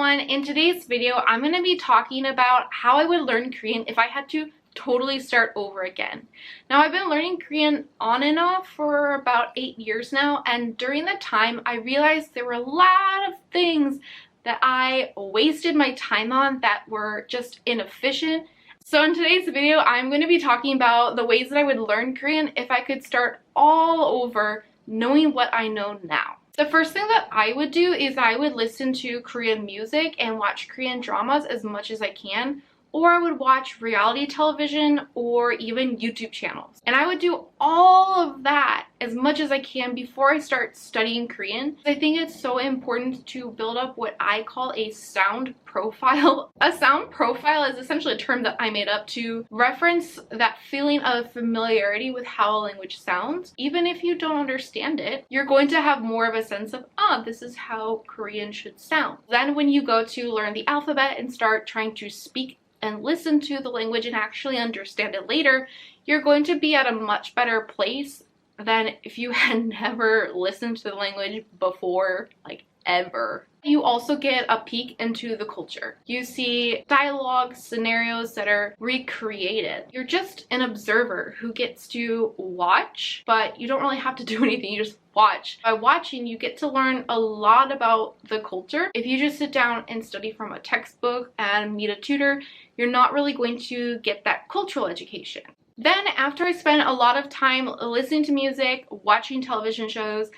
everyone, in today's video I'm going to be talking about how I would learn Korean if I had to totally start over again. Now, I've been learning Korean on and off for about 8 years now, and during that time I realized there were a lot of things that I wasted my time on that were just inefficient. So in today's video I'm going to be talking about the ways that I would learn Korean if I could start all over knowing what I know now. The first thing that I would do is I would listen to Korean music and watch Korean dramas as much as I can, or I would watch reality television or even YouTube channels. And I would do all of that as much as I can before I start studying Korean. I think it's so important to build up what I call a sound profile. A sound profile is essentially a term that I made up to reference that feeling of familiarity with how a language sounds. Even if you don't understand it, you're going to have more of a sense of, this is how Korean should sound. Then when you go to learn the alphabet and start trying to speak and listen to the language and actually understand it later, you're going to be at a much better place than if you had never listened to the language before, like ever. You also get a peek into the culture. You see dialogue, scenarios that are recreated. You're just an observer who gets to watch, but you don't really have to do anything, you just watch. By watching, you get to learn a lot about the culture. If you just sit down and study from a textbook and meet a tutor, you're not really going to get that cultural education. Then after I spend a lot of time listening to music, watching television shows,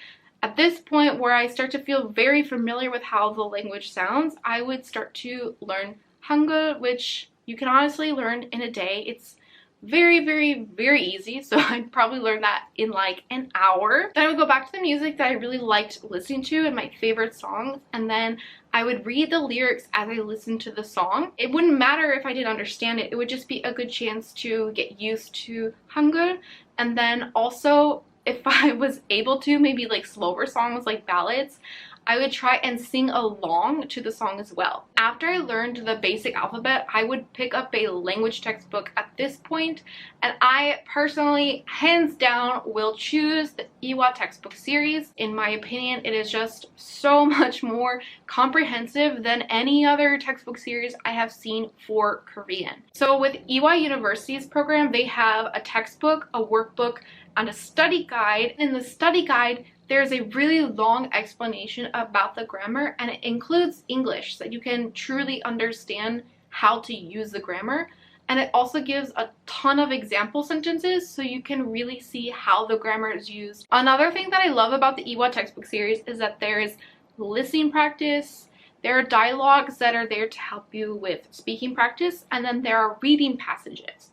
at this point where I start to feel very familiar with how the language sounds, I would start to learn Hangul, which you can honestly learn in a day. It's very, very, very easy, so I'd probably learn that in like an hour. Then I would go back to the music that I really liked listening to and my favorite songs, and then I would read the lyrics as I listened to the song. It wouldn't matter if I didn't understand it, it would just be a good chance to get used to Hangul. And then also, if I was able to, maybe like slower songs like ballads, I would try and sing along to the song as well. After I learned the basic alphabet, I would pick up a language textbook at this point, and I personally, hands down, will choose the Iwa textbook series. In my opinion, it is just so much more comprehensive than any other textbook series I have seen for Korean. So with Iwa University's program, they have a textbook, a workbook, and a study guide. In the study guide, there's a really long explanation about the grammar, and it includes English so that you can truly understand how to use the grammar. And it also gives a ton of example sentences so you can really see how the grammar is used. Another thing that I love about the Iwa textbook series is that there is listening practice, there are dialogues that are there to help you with speaking practice, and then there are reading passages.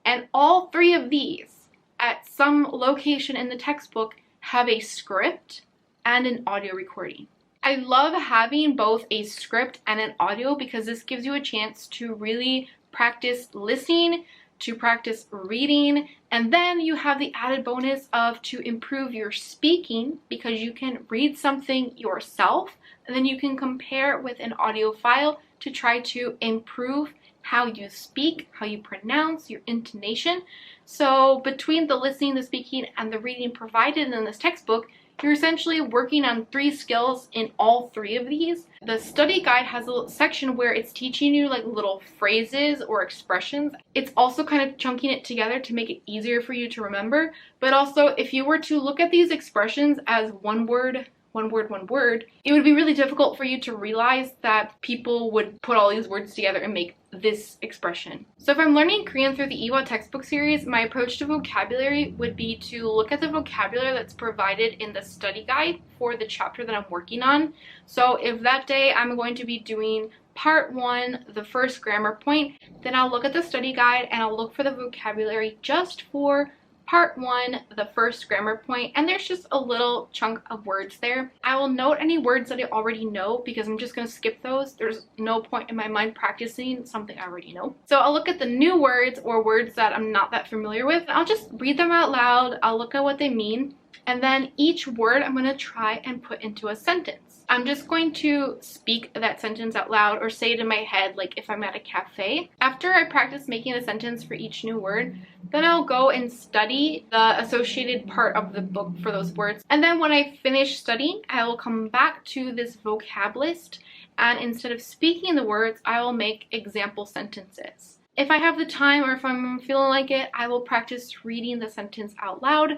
And all three of these, at some location in the textbook, have a script and an audio recording. I love having both a script and an audio because this gives you a chance to really practice listening, to practice reading, and then you have the added bonus of to improve your speaking because you can read something yourself and then you can compare with an audio file to try to improve how you speak, how you pronounce, your intonation. So between the listening, the speaking, and the reading provided in this textbook, you're essentially working on 3 skills in all 3 of these. The study guide has a little section where it's teaching you like little phrases or expressions. It's also kind of chunking it together to make it easier for you to remember. But also, if you were to look at these expressions as one word, it would be really difficult for you to realize that people would put all these words together and make this expression. So if I'm learning Korean through the Iwa textbook series, my approach to vocabulary would be to look at the vocabulary that's provided in the study guide for the chapter that I'm working on. So if that day I'm going to be doing part 1, the first grammar point, then I'll look at the study guide and I'll look for the vocabulary just for part 1, the first grammar point, and there's just a little chunk of words there. I will note any words that I already know because I'm just going to skip those. There's no point in my mind practicing something I already know. So I'll look at the new words or words that I'm not that familiar with. I'll just read them out loud. I'll look at what they mean, and then each word I'm going to try and put into a sentence. I'm just going to speak that sentence out loud or say it in my head like if I'm at a cafe. After I practice making a sentence for each new word, then I'll go and study the associated part of the book for those words. And then when I finish studying, I will come back to this vocab list and instead of speaking the words, I will make example sentences. If I have the time or if I'm feeling like it, I will practice reading the sentence out loud,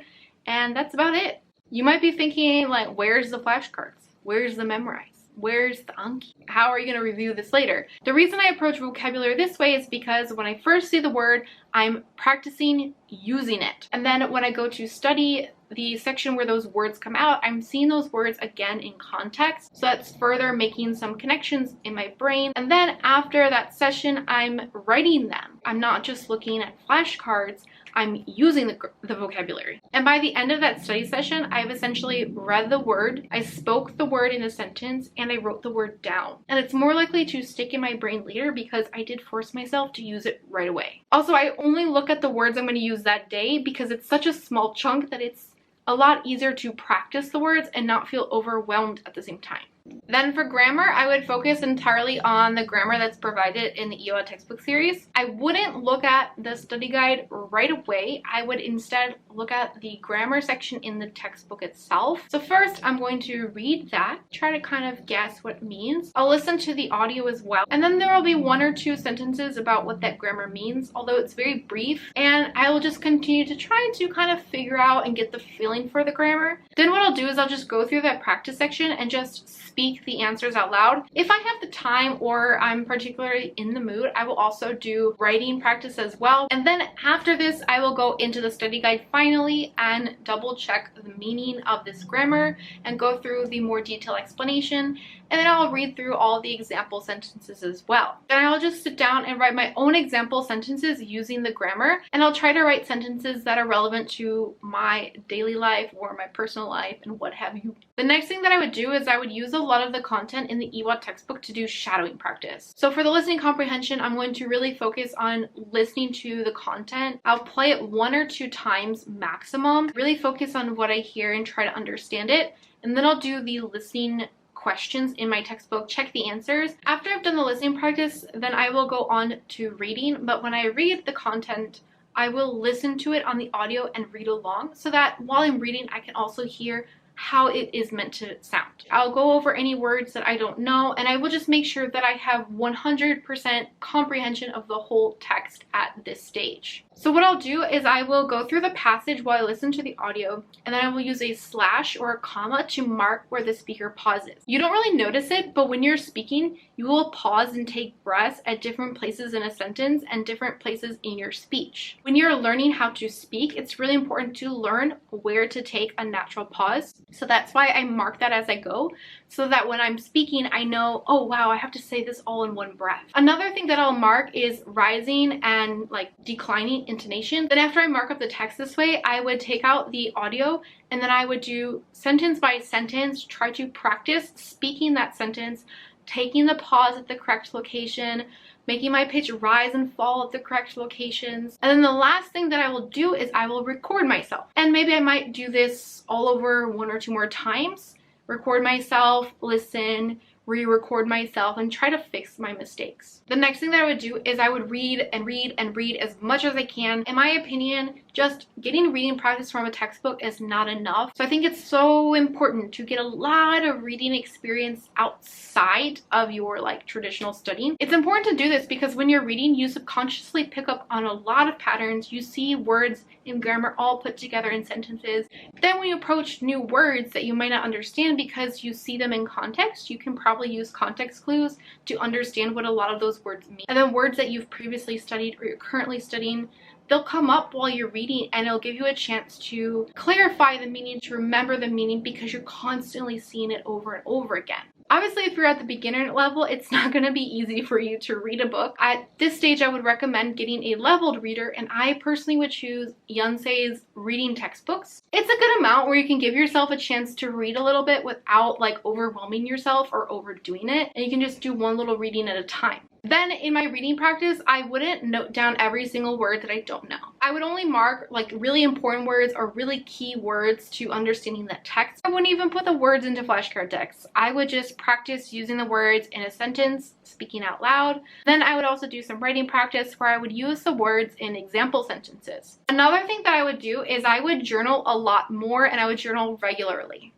and that's about it. You might be thinking, like, where's the flashcards? Where's the memorize? Where's the Anki? How are you going to review this later? The reason I approach vocabulary this way is because when I first see the word, I'm practicing using it. And then when I go to study the section where those words come out, I'm seeing those words again in context. So that's further making some connections in my brain. And then after that session, I'm writing them. I'm not just looking at flashcards, I'm using the vocabulary. And by the end of that study session, I've essentially read the word, I spoke the word in a sentence, and I wrote the word down. And it's more likely to stick in my brain later because I did force myself to use it right away. Also, I only look at the words I'm going to use that day because it's such a small chunk that it's a lot easier to practice the words and not feel overwhelmed at the same time. Then for grammar, I would focus entirely on the grammar that's provided in the EOA textbook series. I wouldn't look at the study guide right away. I would instead look at the grammar section in the textbook itself. So first, I'm going to read that, try to kind of guess what it means. I'll listen to the audio as well. And then there will be 1 or 2 sentences about what that grammar means, although it's very brief. And I will just continue to try to kind of figure out and get the feeling for the grammar. Then what I'll do is I'll just go through that practice section and just speak the answers out loud. If I have the time or I'm particularly in the mood, I will also do writing practice as well. And then after this, I will go into the study guide finally and double check the meaning of this grammar and go through the more detailed explanation. And then I'll read through all the example sentences as well. Then I'll just sit down and write my own example sentences using the grammar. And I'll try to write sentences that are relevant to my daily life or my personal life and what have you. The next thing that I would do is I would use a lot of the content in the EWA textbook to do shadowing practice. So for the listening comprehension, I'm going to really focus on listening to the content. I'll play it 1 or 2 times maximum, really focus on what I hear and try to understand it. And then I'll do the listening questions in my textbook, check the answers. After I've done the listening practice, then I will go on to reading. But when I read the content, I will listen to it on the audio and read along so that while I'm reading, I can also hear how it is meant to sound. I'll go over any words that I don't know, and I will just make sure that I have 100% comprehension of the whole text at this stage. So what I'll do is I will go through the passage while I listen to the audio, and then I will use a slash or a comma to mark where the speaker pauses. You don't really notice it, but when you're speaking, you will pause and take breaths at different places in a sentence and different places in your speech. When you're learning how to speak, it's really important to learn where to take a natural pause. So that's why I mark that as I go, so that when I'm speaking, I know, oh wow, I have to say this all in one breath. Another thing that I'll mark is rising and like declining intonation. Then after I mark up the text this way, I would take out the audio and then I would do sentence by sentence, try to practice speaking that sentence, taking the pause at the correct location, making my pitch rise and fall at the correct locations. And then the last thing that I will do is I will record myself. And maybe I might do this all over 1 or 2 more times. Record myself, listen, re-record myself, and try to fix my mistakes. The next thing that I would do is I would read and read and read as much as I can. In my opinion, just getting reading practice from a textbook is not enough. So I think it's so important to get a lot of reading experience outside of your like traditional studying. It's important to do this because when you're reading, you subconsciously pick up on a lot of patterns. You see words in grammar all put together in sentences. Then when you approach new words that you might not understand because you see them in context, you can probably use context clues to understand what a lot of those words mean. And then words that you've previously studied or you're currently studying, they'll come up while you're reading and it'll give you a chance to clarify the meaning, to remember the meaning because you're constantly seeing it over and over again. Obviously, if you're at the beginner level, it's not going to be easy for you to read a book. At this stage, I would recommend getting a leveled reader, and I personally would choose Yonsei's reading textbooks. It's a good amount where you can give yourself a chance to read a little bit without like overwhelming yourself or overdoing it, and you can just do one little reading at a time. Then in my reading practice, I wouldn't note down every single word that I don't know. I would only mark like really important words or really key words to understanding that text. I wouldn't even put the words into flashcard decks. I would just practice using the words in a sentence, speaking out loud. Then I would also do some writing practice where I would use the words in example sentences. Another thing that I would do is I would journal a lot more and I would journal regularly.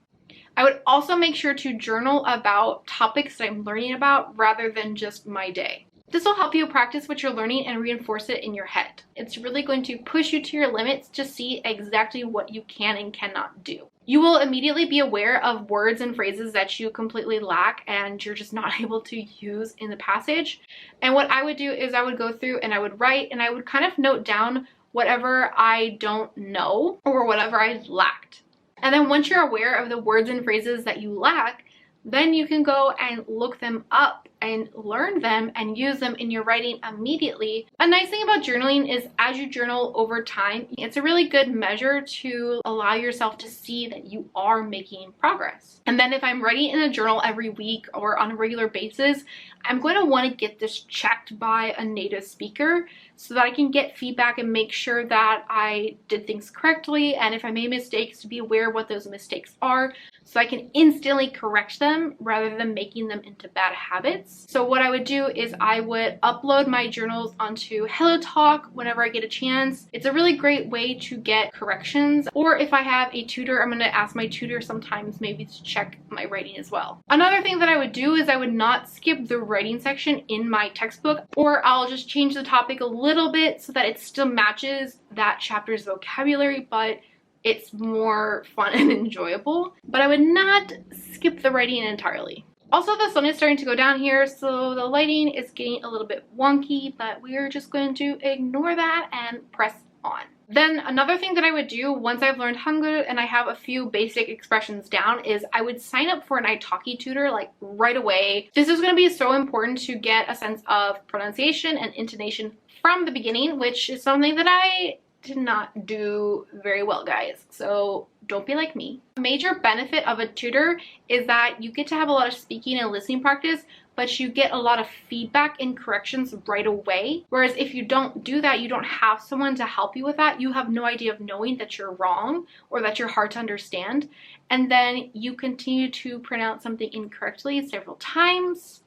I would also make sure to journal about topics that I'm learning about rather than just my day. This will help you practice what you're learning and reinforce it in your head. It's really going to push you to your limits to see exactly what you can and cannot do. You will immediately be aware of words and phrases that you completely lack and you're just not able to use in the passage. And what I would do is I would go through and I would write and I would kind of note down whatever I don't know or whatever I lacked. And then once you're aware of the words and phrases that you lack, then you can go and look them up and learn them and use them in your writing immediately. A nice thing about journaling is as you journal over time, it's a really good measure to allow yourself to see that you are making progress. And then if I'm writing in a journal every week or on a regular basis, I'm going to want to get this checked by a native speaker so that I can get feedback and make sure that I did things correctly, and if I made mistakes, to be aware what those mistakes are so I can instantly correct them rather than making them into bad habits. So what I would do is I would upload my journals onto HelloTalk whenever I get a chance. It's a really great way to get corrections, or if I have a tutor, I'm going to ask my tutor sometimes maybe to check my writing as well. Another thing that I would do is I would not skip the writing section in my textbook, or I'll just change the topic a little bit so that it still matches that chapter's vocabulary, but it's more fun and enjoyable. But I would not skip the writing entirely. Also, the sun is starting to go down here, so the lighting is getting a little bit wonky, but we are just going to ignore that and press on. Then another thing that I would do once I've learned Hangul and I have a few basic expressions down is I would sign up for an Italki tutor like right away. This is going to be so important to get a sense of pronunciation and intonation from the beginning, which is something that I did not do very well, guys. So don't be like me. A major benefit of a tutor is that you get to have a lot of speaking and listening practice, but you get a lot of feedback and corrections right away. Whereas if you don't do that, you don't have someone to help you with that. You have no idea of knowing that you're wrong or that you're hard to understand. And then you continue to pronounce something incorrectly several times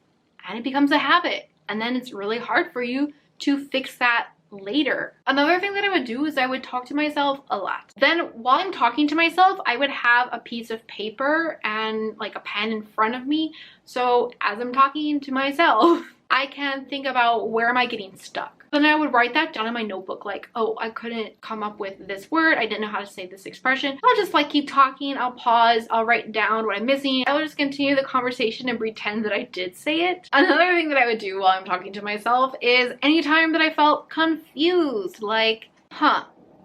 and it becomes a habit. And then it's really hard for you to fix that later. Another thing that I would do is I would talk to myself a lot. Then while I'm talking to myself, I would have a piece of paper and like a pen in front of me. So as I'm talking to myself, I can think about where am I getting stuck. Then I would write that down in my notebook like, oh, I couldn't come up with this word. I didn't know how to say this expression. I'll just like keep talking. I'll pause. I'll write down what I'm missing. I'll just continue the conversation and pretend that I did say it. Another thing that I would do while I'm talking to myself is anytime that I felt confused, like,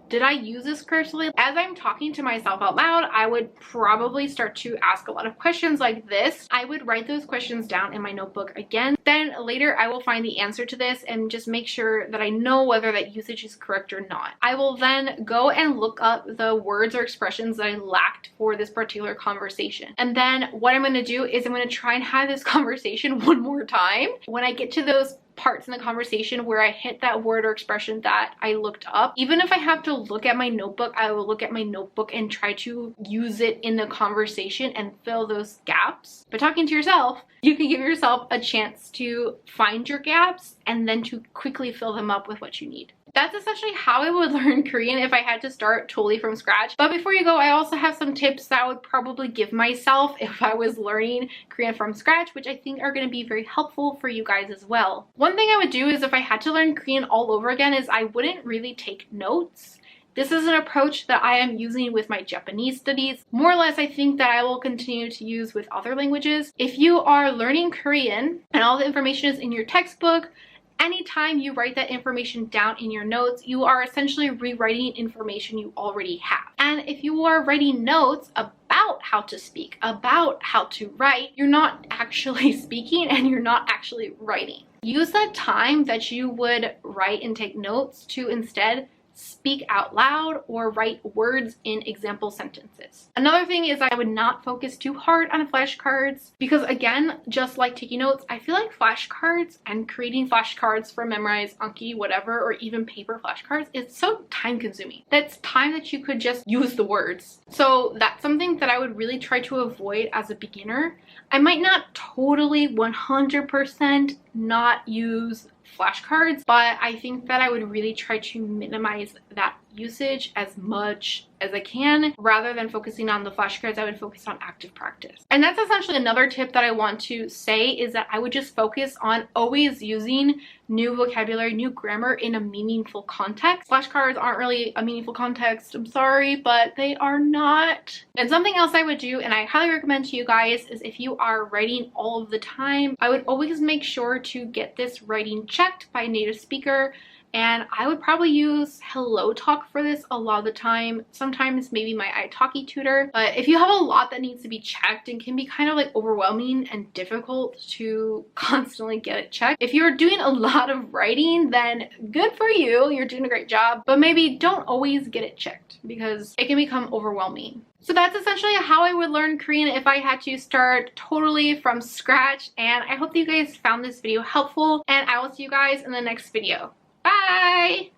did I use this correctly? As I'm talking to myself out loud, I would probably start to ask a lot of questions like this. I would write those questions down in my notebook again. Then later I will find the answer to this and just make sure that I know whether that usage is correct or not. I will then go and look up the words or expressions that I lacked for this particular conversation. And then what I'm going to do is I'm going to try and have this conversation one more time. When I get to those parts in the conversation where I hit that word or expression that I looked up, even if I have to look at my notebook, I will look at my notebook and try to use it in the conversation and fill those gaps. By talking to yourself, you can give yourself a chance to find your gaps and then to quickly fill them up with what you need. That's essentially how I would learn Korean if I had to start totally from scratch. But before you go, I also have some tips that I would probably give myself if I was learning Korean from scratch, which I think are going to be very helpful for you guys as well. One thing I would do is if I had to learn Korean all over again is I wouldn't really take notes. This is an approach that I am using with my Japanese studies. More or less, I think that I will continue to use with other languages. If you are learning Korean and all the information is in your textbook, anytime you write that information down in your notes, you are essentially rewriting information you already have. And if you are writing notes about how to speak, about how to write, you're not actually speaking and you're not actually writing. Use that time that you would write and take notes to instead speak out loud or write words in example sentences. Another thing is I would not focus too hard on flashcards because, again, just like taking notes, I feel like flashcards and creating flashcards for memorize, Anki, whatever, or even paper flashcards is so time consuming. That's time that you could just use the words. So that's something that I would really try to avoid as a beginner. I might not totally 100% not use flashcards, but I think that I would really try to minimize that usage as much as I can. Rather than focusing on the flashcards, I would focus on active practice. And that's essentially another tip that I want to say, is that I would just focus on always using new vocabulary, new grammar in a meaningful context. Flashcards aren't really a meaningful context, I'm sorry, but they are not. And something else I would do, and I highly recommend to you guys, is if you are writing all of the time, I would always make sure to get this writing checked by a native speaker. And I would probably use Hello Talk for this a lot of the time. Sometimes maybe my Italki tutor. But if you have a lot that needs to be checked and can be kind of like overwhelming and difficult to constantly get it checked. If you're doing a lot of writing, then good for you. You're doing a great job. But maybe don't always get it checked because it can become overwhelming. So that's essentially how I would learn Korean if I had to start totally from scratch. And I hope that you guys found this video helpful. And I will see you guys in the next video. Bye!